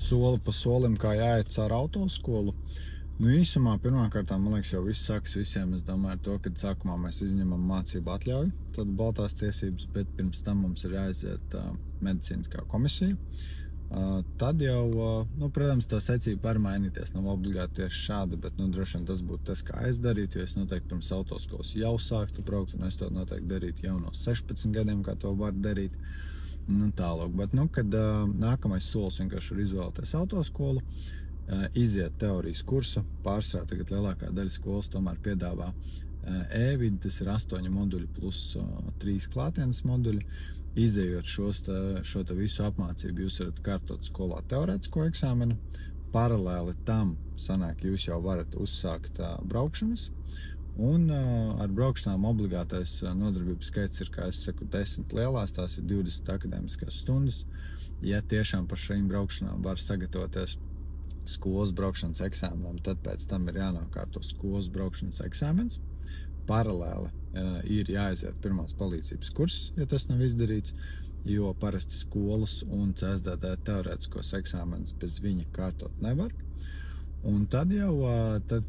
soli pa solim, kā jāiet caur autoskolu. Nu, īsumā, pirmkārt, man liekas, jau viss sākas visiem. Es domāju ar to, ka sākumā mēs izņemam mācību atļauju, tad baltās tiesības, bet pirms tam mums ir jāaiziet medicīniskā komisija. Tad jau, protams, tā secība var mainīties, nav obligāti tieši šāda, bet, droši vien tas būtu tas, kā es darītu, jo es noteikti pirms autoskolas jau sāktu braukt, un es to noteikti darītu jau no 16 gadiem, kā to var darīt. Tālāk, bet, kad nākamais solis vienkārši ir izvēlēties autoskolu, iziet teorijas kursu, pārsvarā tagad lielākā daļa skolas tomēr piedāvā e-vidi, tas ir 8 moduļi plus 3 klātienes moduļi. Izejot šo visu apmācību, jūs varat kārtot skolā teorētisko eksāmenu. Paralēli tam sanāk, jūs jau varat uzsākt braukšanas. Un ar braukšanām obligātais nodarbības skaits ir, kā es saku, 10 lielās, tās ir 20 akadēmiskās stundas. Ja tiešām par šīm braukšanām var sagatavoties skolas braukšanas eksāmenam, tad pēc tam ir jānokārto skolas braukšanas eksāmens. Paralēli ir jāaiziet pirmās palīdzības kurs, ja tas nav izdarīts, jo parasti skolas un CSDD teorētiskos eksāmenes bez viņa kārtot nevar. Un tad,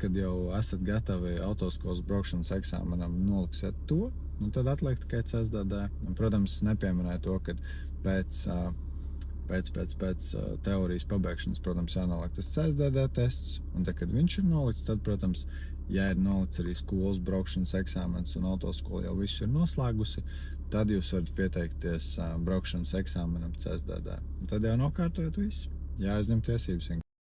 kad jau esat gatavi autoskolas braukšanas eksāmenam, noliksiet to, tad atliek tikai CSDD. Un, protams, nepieminēju to, ka pēc teorijas pabeigšanas, protams, jānoliek tas CSDD tests, un tad, kad viņš ir nolikts, tad, protams, ja ir nolikts arī skolas braukšanas eksāmens un autoskola jau visu ir noslēgusi, tad jūs varat pieteikties braukšanas eksāmenam CSDD. Un tad jau nokārtojat visu, jāaizņem tiesības.